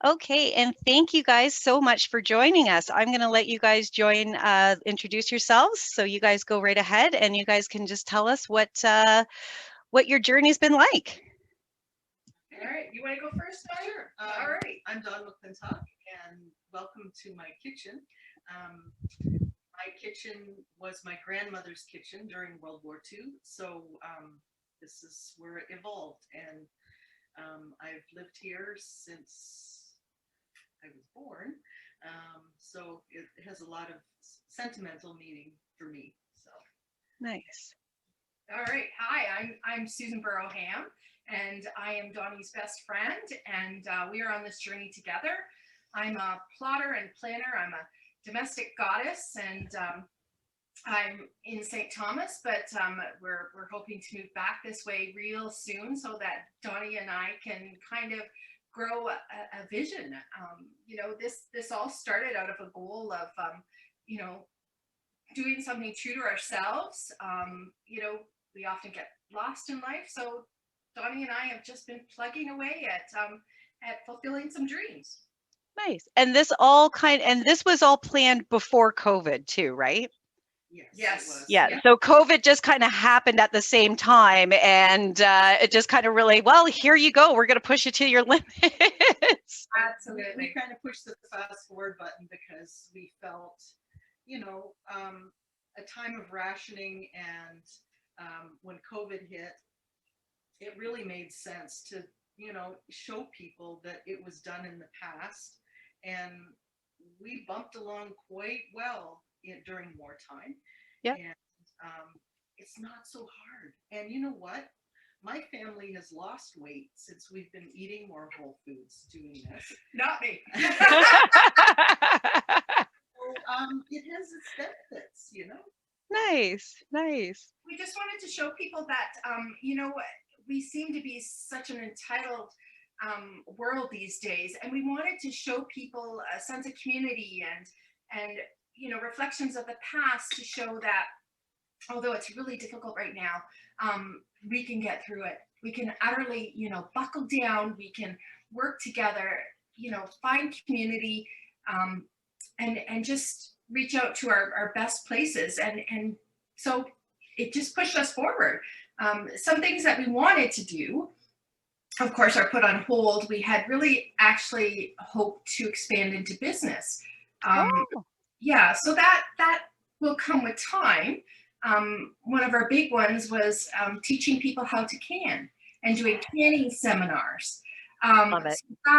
Okay, and thank you guys so much for joining us. I'm going to let you guys introduce yourselves. So you guys go right ahead, and you guys can just tell us what your journey's been like. All right, you want to go first, Don? Sure. All right. I'm Dawn McClintock, and welcome to my kitchen. My kitchen was my grandmother's kitchen during World War II, so this is where it evolved, and I've lived here since I was born, so it has a lot of sentimental meaning for me. So Nice. All right. Hi, I'm Susan Burrow-Ham, and I am Donnie's best friend, and we are on this journey together. I'm a plotter and planner. I'm a domestic goddess, and I'm in St. Thomas, but we're hoping to move back this way real soon so that Donnie and I can kind of grow a vision. This all started out of a goal of, doing something true to ourselves. We often get lost in life, so Donnie and I have just been plugging away at fulfilling some dreams. Nice. And this was all planned before COVID too, right? yes, it was. Yeah. So COVID just kind of happened at the same time, and it just kind of really, well, here you go. We're going to push you to your limits. Absolutely. We kind of pushed the fast forward button because we felt, a time of rationing, and when COVID hit, it really made sense to, show people that it was done in the past, and we bumped along quite well during wartime. Yeah. And it's not so hard. And you know what? My family has lost weight since we've been eating more whole foods doing this. Not me. So it has its benefits, Nice. Nice. We just wanted to show people that, we seem to be such an entitled world these days, and we wanted to show people a sense of community and reflections of the past to show that although it's really difficult right now, we can get through it. We can utterly, buckle down. We can work together, find community, and just reach out to our best places. And so it just pushed us forward. Some things that we wanted to do, of course, are put on hold. We had really actually hoped to expand into business. Yeah, so that will come with time. One of our big ones was teaching people how to can and doing canning seminars. Love it. So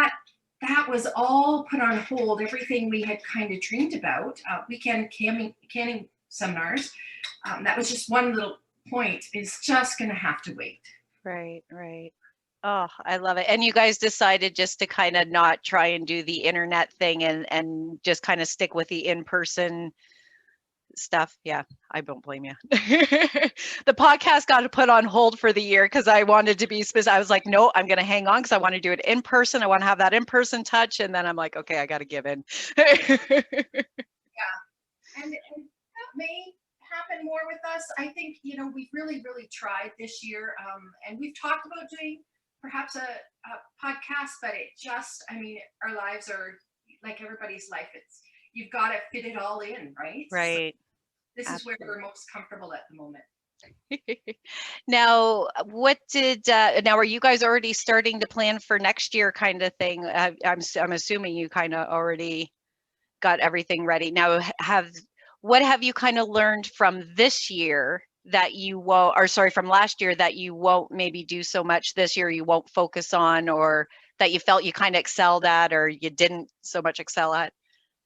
that was all put on hold. Everything we had kind of dreamed about, weekend canning seminars. That was just one little point. Is just going to have to wait. Right. Right. Oh, I love it. And you guys decided just to kind of not try and do the internet thing and just kind of stick with the in-person stuff. Yeah, I don't blame you. The podcast got to put on hold for the year because I wanted to be specific. I was like, no, I'm going to hang on because I want to do it in person. I want to have that in-person touch. And then I'm like, okay, I got to give in. Yeah. And that may happen more with us. I think, we've really, really tried this year. And we've talked about doing perhaps a podcast, but our lives are like everybody's life. You've got to fit it all in, right? Right. So this is where we're most comfortable at the moment. Now, now are you guys already starting to plan for next year kind of thing? I'm assuming you kind of already got everything ready. Now, what have you kind of learned from this year that you won't, or sorry, from last year that you won't maybe do so much this year, you won't focus on, or that you felt you kind of excelled at, or you didn't so much excel at?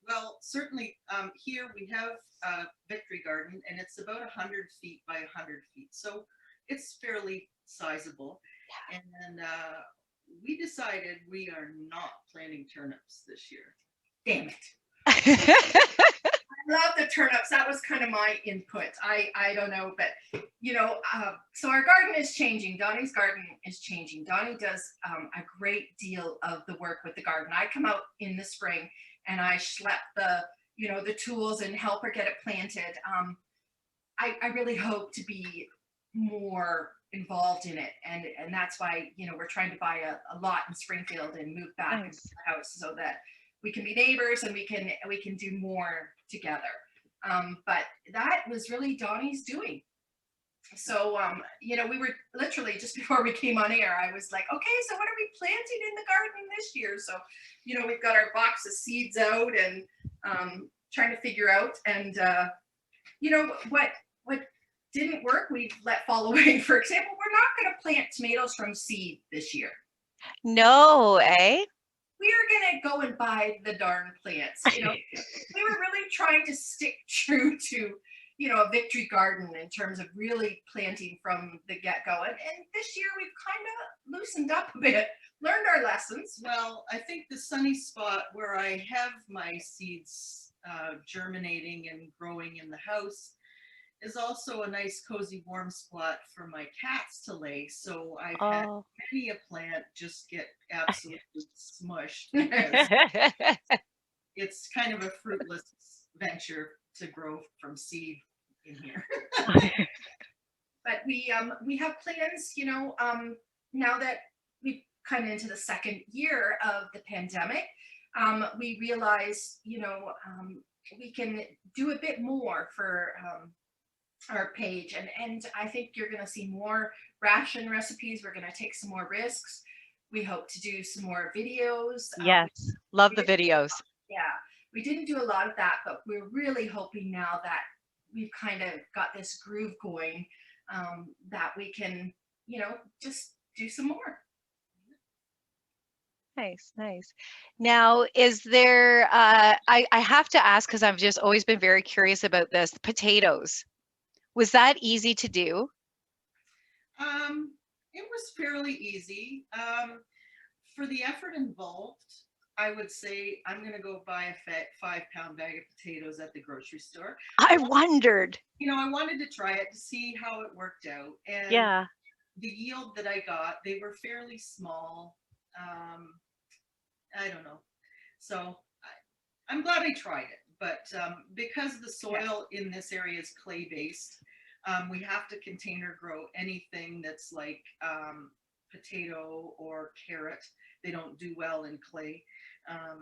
Well, certainly here we have a Victory Garden, and it's about 100 feet by 100 feet. So it's fairly sizable. Yeah. And we decided we are not planting turnips this year. Damn it. I love the turnips. That was kind of my input. I don't know, but so our garden is changing. Donnie's garden is changing. Donnie does a great deal of the work with the garden. I come out in the spring and I schlep the tools and help her get it planted. I really hope to be more involved in it, and that's why, you know, we're trying to buy a lot in Springfield and move back into Nice. the house so that we can be neighbors and we can do more together. But that was really Donnie's doing. So, you know, we were literally just before we came on air, I was like, okay, so what are we planting in the garden this year? So, you know, we've got our box of seeds out and trying to figure out. And, you know, what didn't work, we've let fall away. For example, we're not going to plant tomatoes from seed this year. No, eh? We are going to go and buy the darn plants. You know, we were really trying to stick true to, you know, a victory garden in terms of really planting from the get-go. And this year we've kind of loosened up a bit, learned our lessons. Well, I think the sunny spot where I have my seeds germinating and growing in the house is also a nice cozy warm spot for my cats to lay. So I've had Oh. many a plant just get absolutely smushed because it's kind of a fruitless venture to grow from seed in here. But we have plans, you know, now that we've kind of into the second year of the pandemic, we realize, you know, we can do a bit more for our page, and I think you're going to see more ration recipes. We're going to take some more risks. We hope to do some more videos. Yes, love the videos. Yeah, we didn't do a lot of that, but we're really hoping now that we've kind of got this groove going, that we can, you know, just do some more. Nice, nice. Now, is there, I have to ask because I've just always been very curious about this, potatoes. Was that easy to do? It was fairly easy. For the effort involved, I would say I'm going to go buy a 5-pound bag of potatoes at the grocery store. I wondered. You know, I wanted to try it to see how it worked out. And Yeah. the yield that I got, they were fairly small. I don't know. So I'm glad I tried it. But because the soil in this area is clay based, we have to container grow anything that's like potato or carrot. They don't do well in clay.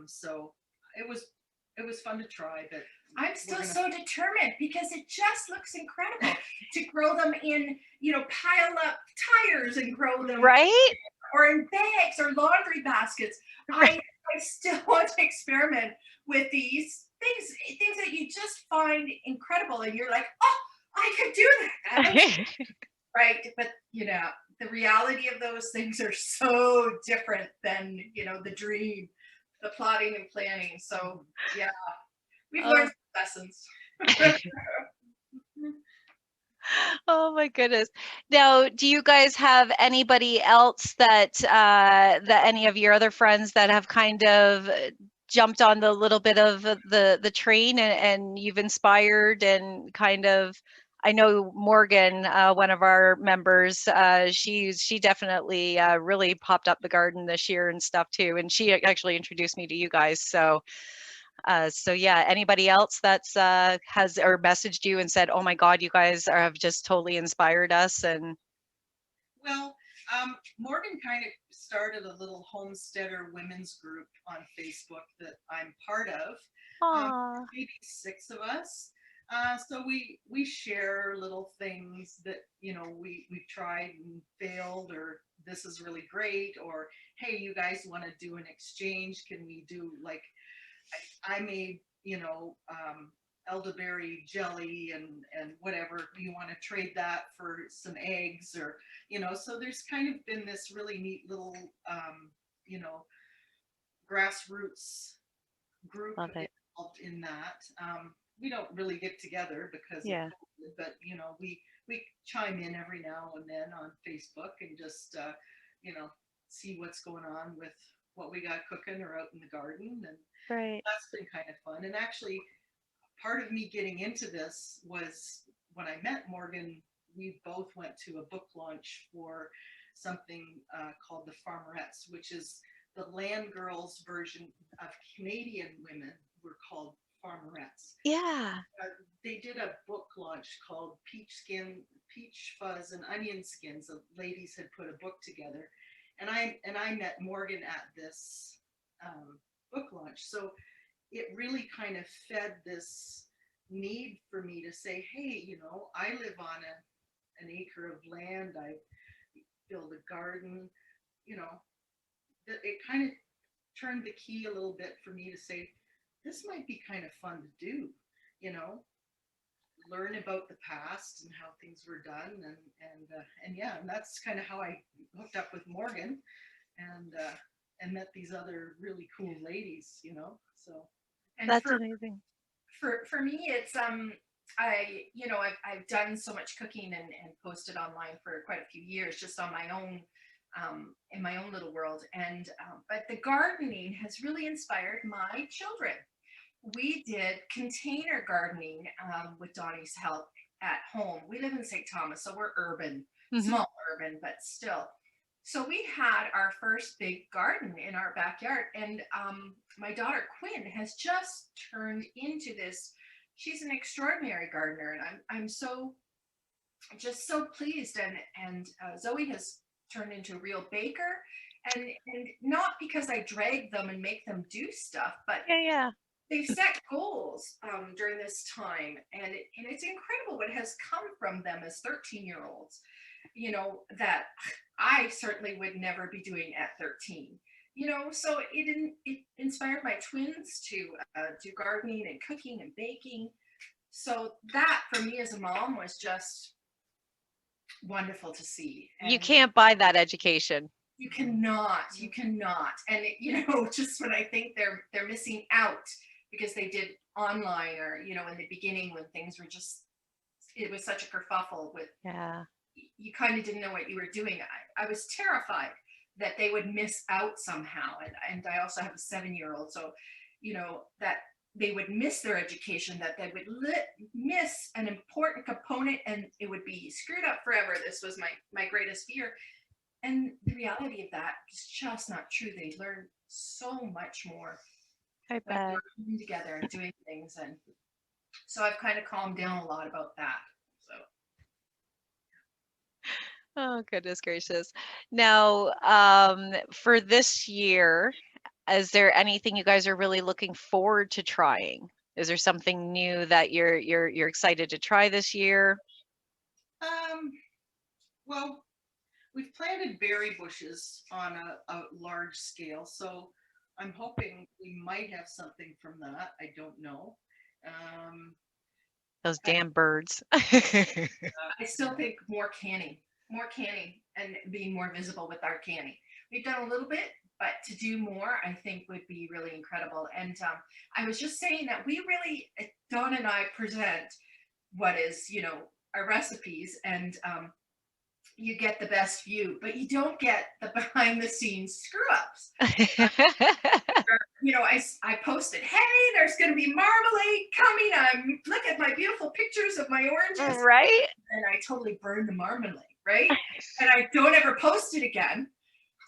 So it was fun to try, but I'm still so determined because it just looks incredible to grow them in, you know, pile up tires and grow them, right? Or in bags or laundry baskets. I still want to experiment with these things that you just find incredible, and you're like, oh, I could do that. Right? But you know, the reality of those things are so different than, you know, the dream, the plotting and planning. So yeah, we've learned lessons. Oh my goodness. Now, do you guys have anybody else that that any of your other friends that have kind of jumped on the little bit of the train and you've inspired and kind of, I know Morgan, one of our members, she definitely really popped up the garden this year and stuff too, and she actually introduced me to you guys. So yeah, anybody else that's has or messaged you and said, oh my God, you guys have just totally inspired us? And well, Morgan kind of started a little homesteader women's group on Facebook that I'm part of. Maybe 6 of us. So we share little things that, you know, we've tried and failed, or this is really great, or hey, you guys want to do an exchange? Can we do, like, I made, you know, elderberry jelly and whatever, you want to trade that for some eggs, or, you know, so there's kind of been this really neat little, you know, grassroots group involved in that. We don't really get together because of COVID, but you know, we chime in every now and then on Facebook and just you know, see what's going on with what we got cooking or out in the garden, and that's been kind of fun. And actually, part of me getting into this was when I met Morgan. We both went to a book launch for something called The Farmerettes, which is the land girls version of Canadian women were called farmerettes. Yeah. They did a book launch called peach fuzz and onion skins. The ladies had put a book together, and I met Morgan at this book launch. So it really kind of fed this need for me to say, hey, you know, I live on an acre of land. I build a garden, you know. It kind of turned the key a little bit for me to say, this might be kind of fun to do, you know, learn about the past and how things were done, and yeah, and that's kind of how I hooked up with Morgan, and met these other really cool ladies, you know. So And That's amazing. for me, it's I've done so much cooking and posted online for quite a few years, just on my own, in my own little world. And but the gardening has really inspired my children. We did container gardening with Donnie's help at home. We live in St. Thomas, so we're urban, small urban, but still. So we had our first big garden in our backyard, and my daughter Quinn has just turned into this. She's an extraordinary gardener, and I'm so just so pleased. And Zoe has turned into a real baker, and not because I drag them and make them do stuff, but Yeah. they've set goals during this time, and it's incredible what has come from them as 13-year-olds, you know, that I certainly would never be doing at 13, you know. So it inspired my twins to do gardening and cooking and baking. So that for me as a mom was just wonderful to see. You can't buy that education. You cannot, and you know, just when I think they're missing out because they did online, or you know, in the beginning when things were just, it was such a kerfuffle with, you kind of didn't know what you were doing. I was terrified that they would miss out somehow, and I also have a 7-year-old, so you know, that they would miss their education, that they would miss an important component, and it would be screwed up forever. This was my greatest fear. And the reality of that is just not true. They learn so much more I bet. working together and doing things. And so I've kind of calmed down a lot about that. So. Oh, goodness gracious. Now, for this year, is there anything you guys are really looking forward to trying? Is there something new that you're excited to try this year? Well, we've planted berry bushes on a large scale, so I'm hoping we might have something from that. I don't know. Those damn birds. I still think more canning and being more visible with our canning. We've done a little bit, but to do more, I think would be really incredible. And I was just saying that we really, Dawn and I present what is, you know, our recipes, and you get the best view, but you don't get the behind the scenes screw ups. You know, I posted, hey, there's going to be marmalade coming. Look at my beautiful pictures of my oranges. Right? And I totally burned the marmalade, right? And I don't ever post it again.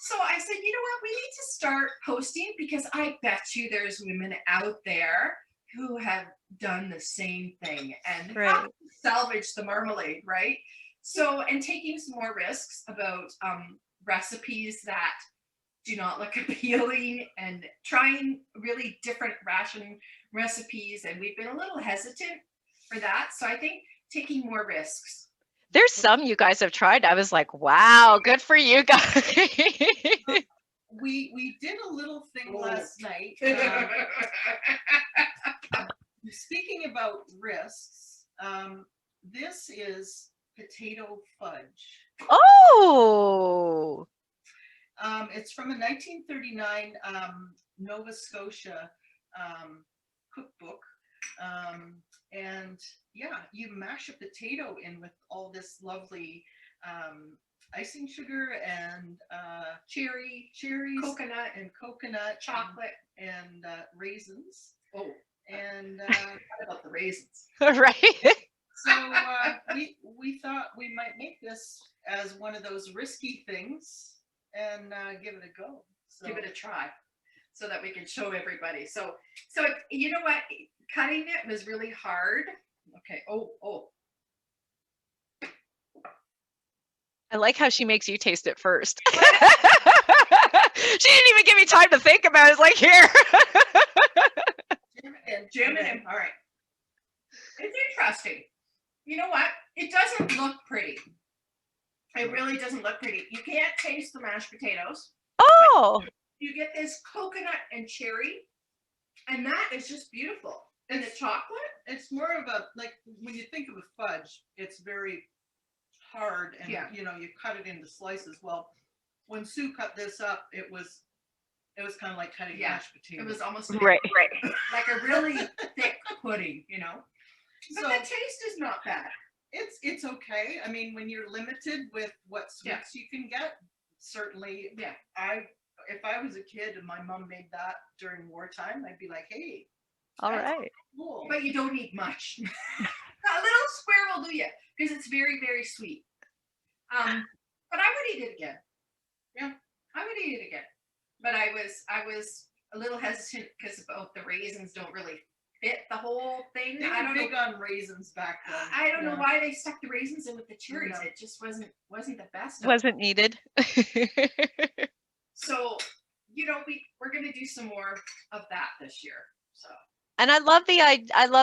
So I said, you know what, we need to start posting, because I bet you there's women out there who have done the same thing and have to salvage the marmalade, right? So, and taking some more risks about recipes that do not look appealing, and trying really different ration recipes. And we've been a little hesitant for that. So I think taking more risks. There's some you guys have tried. I was like, wow, good for you guys. We did a little thing last night. Speaking about risks, this is potato fudge. Oh. It's from a 1939 Nova Scotia cookbook. And yeah, you mash a potato in with all this lovely icing sugar and cherries, coconut, chocolate, and raisins. Oh, and what about the raisins? Right. So we thought we might make this as one of those risky things and give it a go. So. Give it a try, so that we can show everybody. So you know what? Cutting it was really hard. Okay. Oh. I like how she makes you taste it first. She didn't even give me time to think about it. It's like, here. Jim and him. All right. It's interesting. You know what? It doesn't look pretty. It really doesn't look pretty. You can't taste the mashed potatoes. Oh. You get this coconut and cherry, and that is just beautiful. And the chocolate? It's more of a, like, when you think of a fudge, it's very hard, and Yeah. you know, you cut it into slices. Well, when Sue cut this up, it was kind of like cutting mashed potatoes. It was almost Right. like a really thick pudding, you know. But So the taste is not bad. it's okay. I mean, when you're limited with what sweets you can get, certainly. Yeah. If I was a kid and my mom made that during wartime, I'd be like, hey, All right. cool. But you don't need much. A little square will do you because it's very, very sweet. But I would eat it again. Yeah, I would eat it again. But I was a little hesitant because both the raisins don't really fit the whole thing. They were big on raisins back then. I don't know why they stuck the raisins in with the cherries. Yeah. It just wasn't the best. Wasn't needed. So, you know, we're gonna do some more of that this year. So. And I love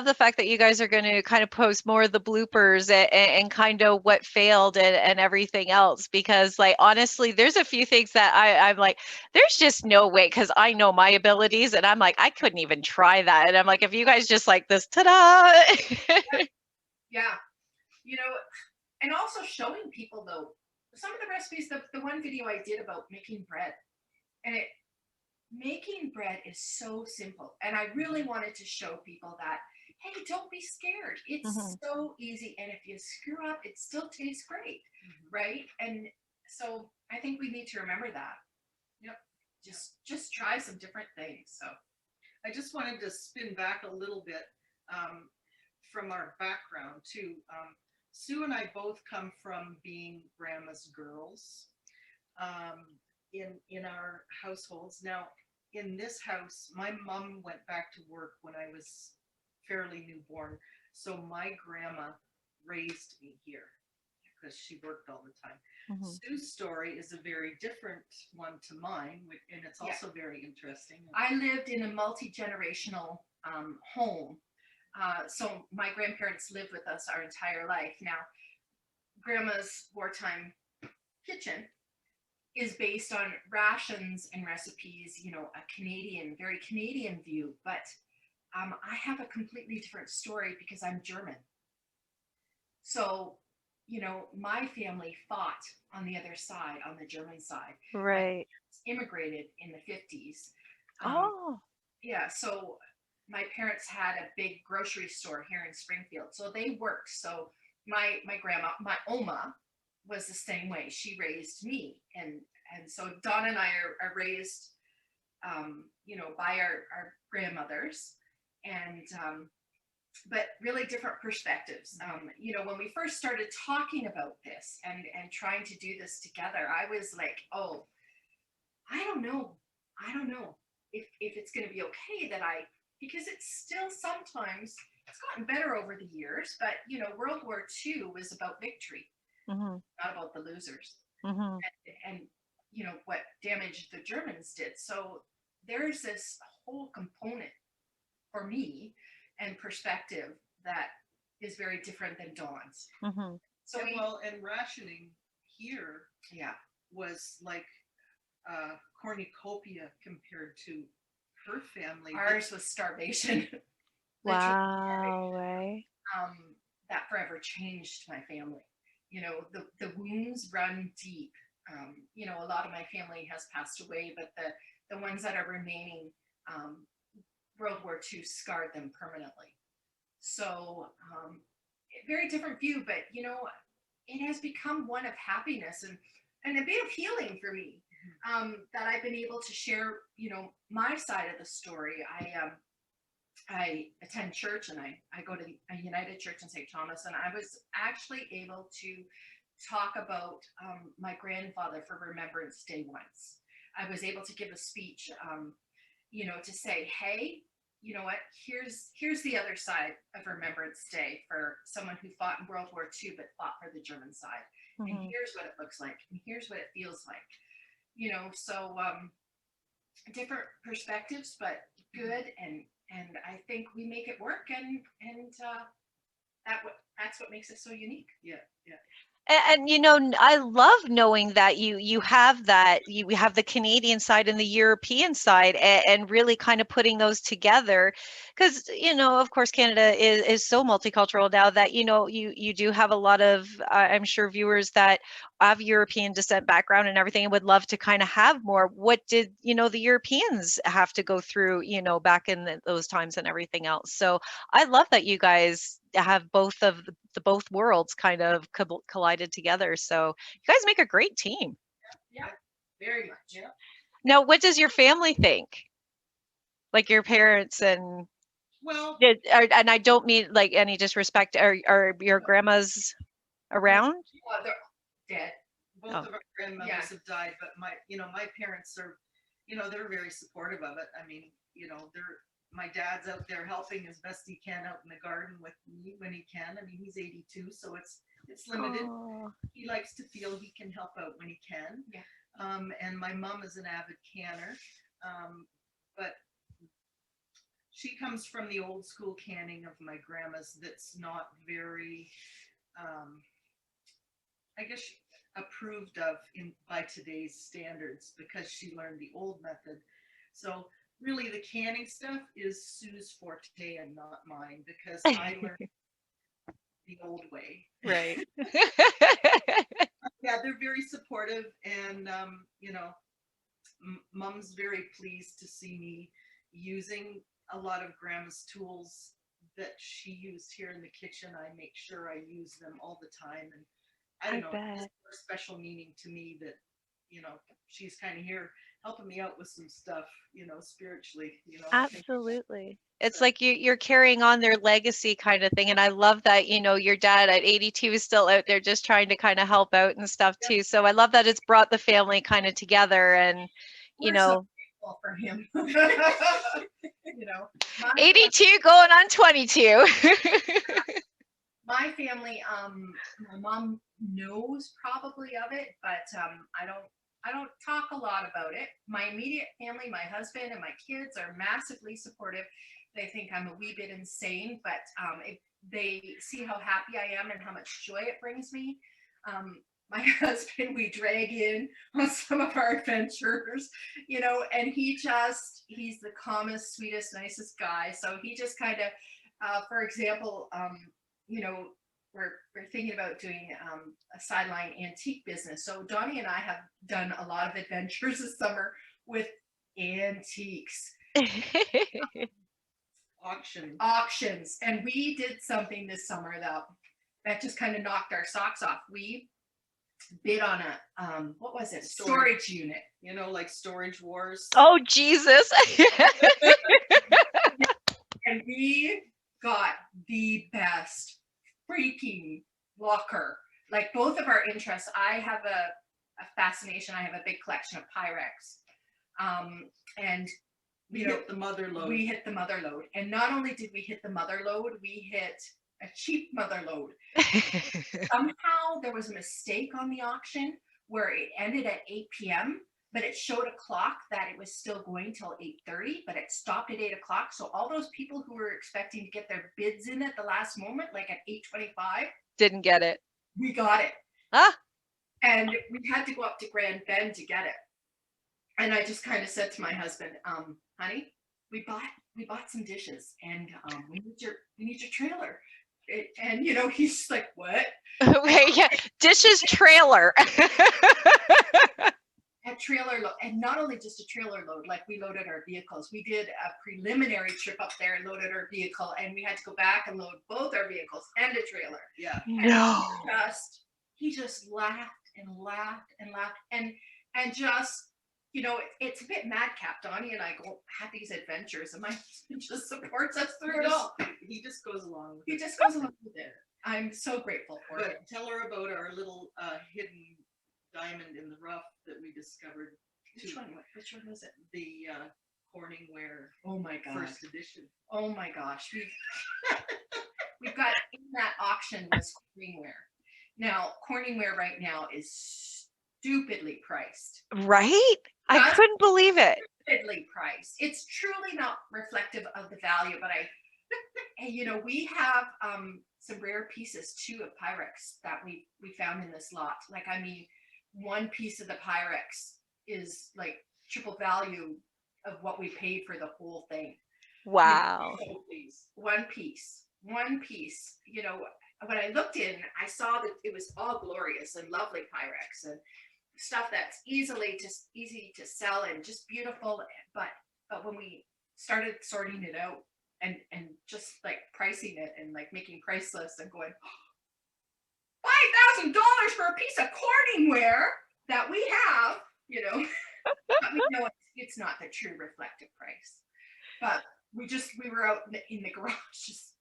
the fact that you guys are going to kind of post more of the bloopers and kind of what failed and everything else, because like honestly there's a few things that I'm like, there's just no way, because I know my abilities and I'm like, I couldn't even try that. And I'm like, if you guys just like this, ta-da. Yeah, you know, and also showing people though some of the recipes. The one video I did about making bread, and making bread is so simple, and I really wanted to show people that, hey, don't be scared. It's so easy, and if you screw up, it still tastes great, right? And so I think we need to remember that. Yep. Just try some different things. So I just wanted to spin back a little bit from our background too. Sue and I both come from being grandma's girls in our households. Now, in this house, my mom went back to work when I was fairly newborn, so my grandma raised me here because she worked all the time. Sue's story is a very different one to mine, and it's also very interesting. I lived in a multi-generational home. So my grandparents lived with us our entire life. Now, Grandma's wartime kitchen is based on rations and recipes, you know, a very Canadian view, but I have a completely different story because I'm German. So, you know, my family fought on the other side, on the German side. Right. Immigrated in the 50s. Yeah, so my parents had a big grocery store here in Springfield, so they worked. So my grandma, my Oma, was the same way. She raised me, and so Dawn and I are raised, you know, by our grandmothers, and but really different perspectives. You know, when we first started talking about this and trying to do this together, I was like, oh, I don't know if it's going to be okay because it's still sometimes, it's gotten better over the years, but you know, World War II was about victory. Not about the losers, and you know what damage the Germans did. So there's this whole component for me and perspective that is very different than Dawn's. So and rationing here, was like cornucopia compared to her family. Ours was starvation. Wow, right. That forever changed my family. You know, the wounds run deep. You know, a lot of my family has passed away, but the ones that are remaining, World War II scarred them permanently. So, very different view, but you know, it has become one of happiness and a bit of healing for me. That I've been able to share, you know, my side of the story. I attend church, and I go to a United Church in St. Thomas, and I was actually able to talk about my grandfather for Remembrance Day once. I was able to give a speech, you know, to say, hey, you know what, here's the other side of Remembrance Day for someone who fought in World War II but fought for the German side. and Mhm. here's what it looks like, and here's what it feels like. So different perspectives, but good, and I think we make it work, and that's what makes it so unique. Yeah, yeah. And I love knowing that you have that, you have the Canadian side and the European side, and really kind of putting those together, because of course Canada is so multicultural now that you do have a lot of I'm sure viewers that have European descent background and everything, and would love to kind of have more. What did the Europeans have to go through back in those times and everything else? So I love that you guys have both of the both worlds kind of collided together. So you guys make a great team. Yeah, very much. Yeah. Now, what does your family think? Like your parents and Well, and I don't mean like any disrespect. Are your grandmas around? They're dead. both Oh. of our grandmothers Yeah. have died, but my parents are, they're very supportive of it. I mean, my dad's out there helping as best he can out in the garden with me when he can. I mean, he's 82, so it's limited. Oh. He likes to feel he can help out when he can. Yeah. And my mom is an avid canner, but she comes from the old school canning of my grandma's that's not very, I guess, approved of by today's standards, because she learned the old method. So really the canning stuff is Sue's forte and not mine, because I learned the old way. Right. Yeah, they're very supportive, and mom's very pleased to see me using a lot of grandma's tools that she used here in the kitchen. I make sure I use them all the time, and I don't know, it's a special meaning to me that she's kind of here helping me out with some stuff, spiritually. Absolutely. It's like you're carrying on their legacy kind of thing. And I love that, your dad at 82 is still out there just trying to kind of help out and stuff too. So I love that it's brought the family kind of together, and, We're so grateful for him. 82 going on 22. My family, my mom knows probably of it, but I don't talk a lot about it. My immediate family, my husband and my kids, are massively supportive. They think I'm a wee bit insane, but they see how happy I am and how much joy it brings me. My husband, we drag in on some of our adventures, and he's the calmest, sweetest, nicest guy. So he just kind of, for example, we're thinking about doing a sideline antique business. So Donnie and I have done a lot of adventures this summer with antiques. Auctions. And we did something this summer that just kind of knocked our socks off. We bid on a what was it? Storage unit. Like Storage Wars. Oh, Jesus. And we got the best freaking locker. Like, both of our interests. I have a fascination. I have a big collection of Pyrex. And we hit the mother load. We hit the mother load. And not only did we hit the mother load, we hit a cheap mother load. Somehow there was a mistake on the auction where it ended at 8 p.m., but it showed a clock that it was still going till 8:30, but it stopped at 8 o'clock. So all those people who were expecting to get their bids in at the last moment, like at 8:25, didn't get it. We got it. Huh? And we had to go up to Grand Bend to get it. And I just kind of said to my husband, honey, we bought some dishes, and we need your trailer. And he's like, what? Okay, yeah, dishes trailer. A trailer load, and not only just a trailer load, like we loaded our vehicles. We did a preliminary trip up there and loaded our vehicle, and we had to go back and load both our vehicles and a trailer. Yeah. No. He just laughed and laughed and laughed, and just, it's a bit madcap. Donnie and I have these adventures, and my husband just supports us through it all. He just goes along with it. He just goes along with it. I'm so grateful for it. But tell her about our little hidden diamond in the rough that we discovered. Which one was it? The Corningware. Oh my god. First edition. Oh my gosh. We've got, in that auction was Corningware. Now, Corningware right now is stupidly priced. Right? I Just couldn't believe it. stupidly priced. It's truly not reflective of the value, but and we have some rare pieces too of Pyrex that we found in this lot. Like, I mean, one piece of the Pyrex is like triple value of what we paid for the whole thing. Wow. One piece. When I looked in, I saw that it was all glorious and lovely Pyrex and stuff that's easy to sell and just beautiful. But when we started sorting it out and just like pricing it and like making price lists and going, $5,000 for a piece of Corningware that we have, but we know it's not the true reflective price. But we were out in the garage just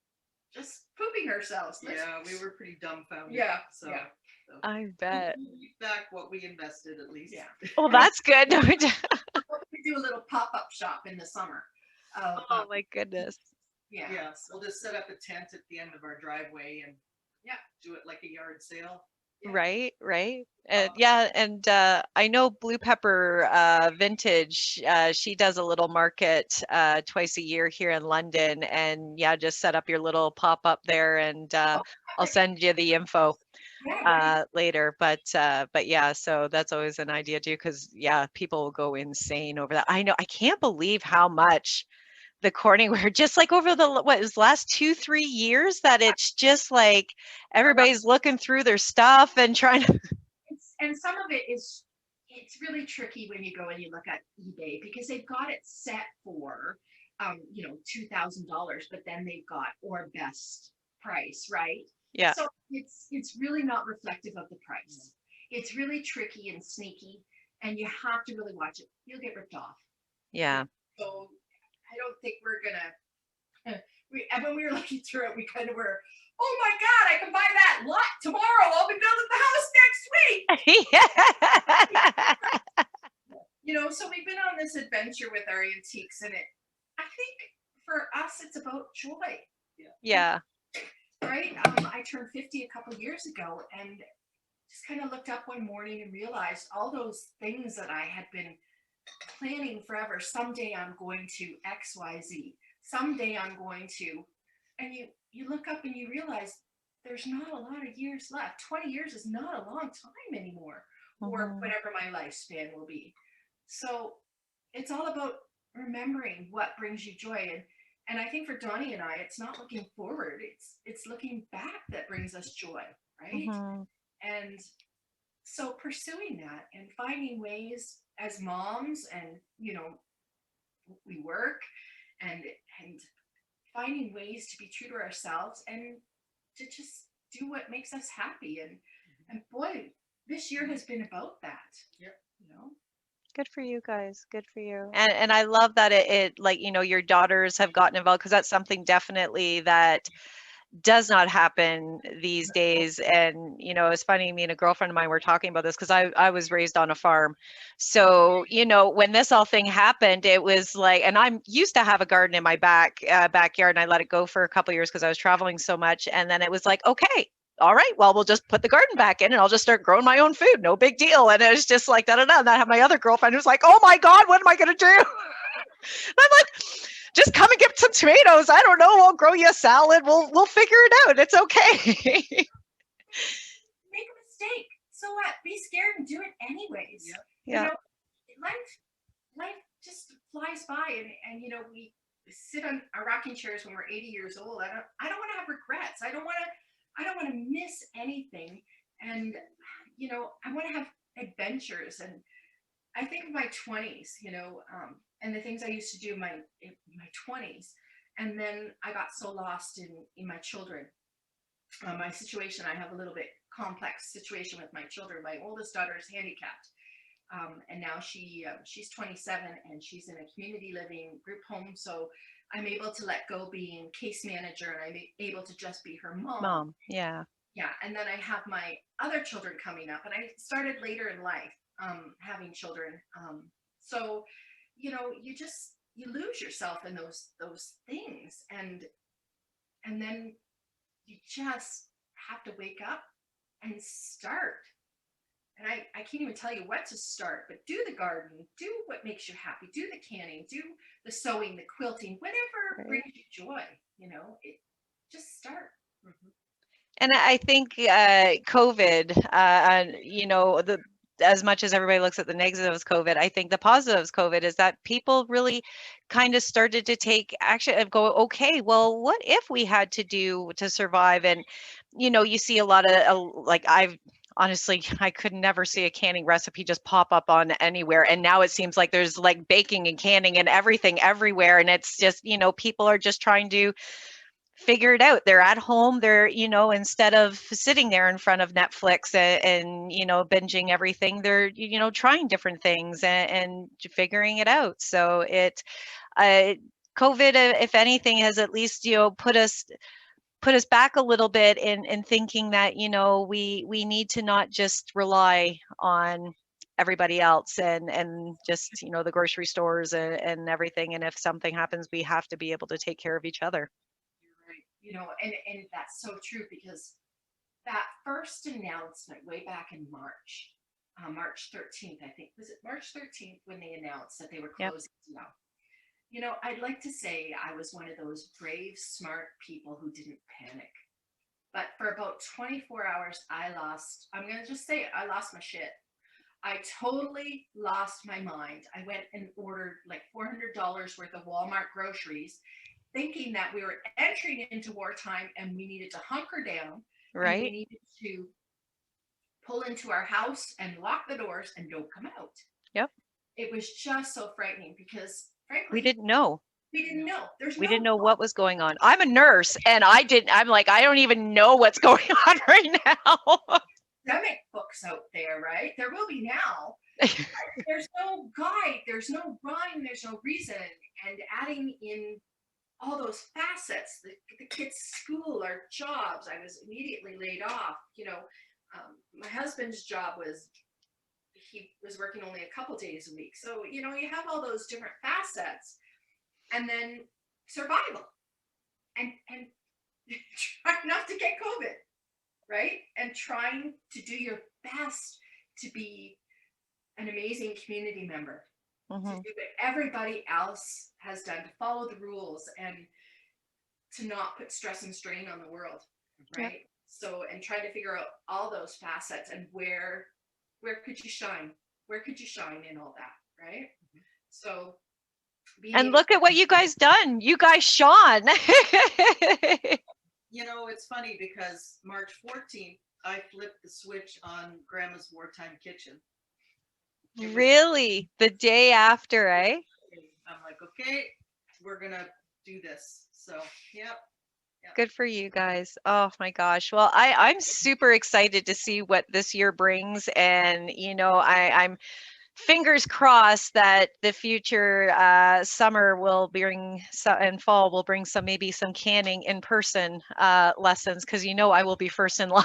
pooping ourselves. Yeah, we were pretty dumbfounded. Yeah. So, Yeah. so I bet. we'll get back what we invested at least. Yeah. Well, that's good. We do a little pop-up shop in the summer. Oh my goodness. Yeah. Yes, we'll just set up a tent at the end of our driveway and do it like a yard sale. Yeah. Right. And yeah, and I know Blue Pepper Vintage, she does a little market twice a year here in London, and yeah, just set up your little pop-up there, and I'll send you the info later. But yeah, so that's always an idea too, because yeah, people will go insane over that. I know, I can't believe how much the Corningware, just like over the last 2-3 years, that it's just like everybody's looking through their stuff and trying to. And some of it's really tricky when you go and you look at eBay, because they've got it set for $2,000, but then they've got or best price, right? Yeah. So it's really not reflective of the price. It's really tricky and sneaky, and you have to really watch it. You'll get ripped off. Yeah. So I don't think we're gonna. When we were looking through it, we kind of were, oh my God, I can buy that lot tomorrow. I'll be building the house next week. So we've been on this adventure with our antiques, and I think for us, it's about joy. Yeah. Right? I turned 50 a couple years ago, and just kind of looked up one morning and realized all those things that I had been planning forever. Someday I'm going to XYZ. Someday I'm going to, and you look up and you realize there's not a lot of years left. 20 years is not a long time anymore, or whatever my lifespan will be. So it's all about remembering what brings you joy. And I think for Donnie and I, it's not looking forward. It's looking back that brings us joy, right? And so pursuing that and finding ways as moms, and we work and finding ways to be true to ourselves and to just do what makes us happy. And boy, this year has been about that. Yep. Good for you guys. Good for you. And I love that it like, your daughters have gotten involved, because that's something definitely that does not happen these days. And it's funny, me and a girlfriend of mine were talking about this, because I was raised on a farm. So when this all thing happened, it was like, and I'm used to have a garden in my backyard, and I let it go for a couple of years because I was traveling so much. And then it was like, okay, all right, well, we'll just put the garden back in and I'll just start growing my own food. No big deal. And it was just like, da da da. And I have my other girlfriend who's like, oh my God, what am I going to do? And I'm like, just come and get some tomatoes. I don't know. We'll grow you a salad. We'll figure it out. It's okay. Make a mistake. So what? Be scared and do it anyways. Yeah. Life just flies by, and we sit on our rocking chairs when we're 80 years old. I don't want to have regrets. I don't want to miss anything. And I want to have adventures. And I think of my 20s, and the things I used to do in my 20s. And then I got so lost in my children. My situation, I have a little bit complex situation with my children. My oldest daughter is handicapped. And now she's 27, and she's in a community living group home. So I'm able to let go being case manager, and I'm able to just be her mom. Yeah. Yeah. And then I have my other children coming up, and I started later in life having children. So you lose yourself in those things, and then you just have to wake up and start. And I can't even tell you what to start, but do the garden, do what makes you happy, do the canning, do the sewing, the quilting, whatever brings you joy, just start. And I think COVID, as much as everybody looks at the negatives of COVID, I think the positives of COVID is that people really kind of started to take action and go, okay, well, what if we had to do to survive? And, you see a lot of like honestly, I could never see a canning recipe just pop up on anywhere. And now it seems like there's like baking and canning and everything everywhere. And it's just, people are just trying to figure it out. They're at home. They're, instead of sitting there in front of Netflix and binging everything, they're, trying different things and figuring it out. So COVID, if anything, has at least, put us back a little bit in thinking that, we need to not just rely on everybody else and just, the grocery stores and everything. And if something happens, we have to be able to take care of each other. And that's so true, because that first announcement way back in March, March 13th, I think, was it March 13th when they announced that they were closing down? I'd like to say I was one of those brave, smart people who didn't panic. But for about 24 hours, I'm going to just say it, I lost my shit. I totally lost my mind. I went and ordered like $400 worth of Walmart groceries, thinking that we were entering into wartime and we needed to hunker down. Right. And we needed to pull into our house and lock the doors and don't come out. Yep. It was just so frightening because, frankly, we didn't know. We didn't know what was going on. I'm a nurse and I'm like, I don't even know what's going on right now. Pandemic books out there, right? There will be now. There's no guide, there's no rhyme, there's no reason. And adding in all those facets, the kids' school, our jobs, I was immediately laid off. My husband's job he was working only a couple days a week. So, you have all those different facets, and then survival and try not to get COVID, right? And trying to do your best to be an amazing community member, to do what everybody else has done, to follow the rules and to not put stress and strain on the world, right? Yep. So, and try to figure out all those facets and where could you shine? Where could you shine in all that, right? So, and look at what you guys done. You guys shone. It's funny because March 14th, I flipped the switch on Grandma's Wartime kitchen. Really? The day after, eh? I'm like, okay, we're going to do this. So, yep. Good for you guys. Oh my gosh. Well, I'm super excited to see what this year brings. And, I'm fingers crossed that the future summer will bring and fall will bring maybe some canning in person lessons, because I will be first in line.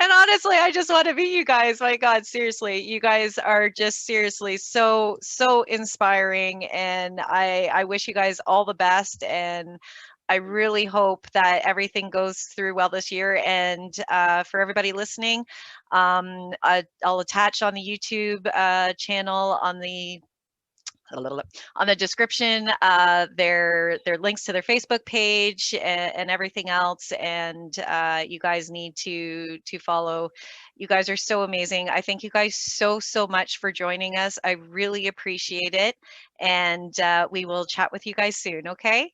And honestly, I just want to meet you guys. My God, seriously, you guys are just seriously so inspiring, and I wish you guys all the best. And I really hope that everything goes through well this year. And for everybody listening, I'll attach on the YouTube channel on the description their links to their Facebook page and everything else. And you guys need to follow. You guys are so amazing. I thank you guys so much for joining us. I really appreciate it. And we will chat with you guys soon. Okay.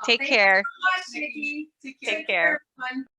Take care. Thanks so much, Nikki. Take care.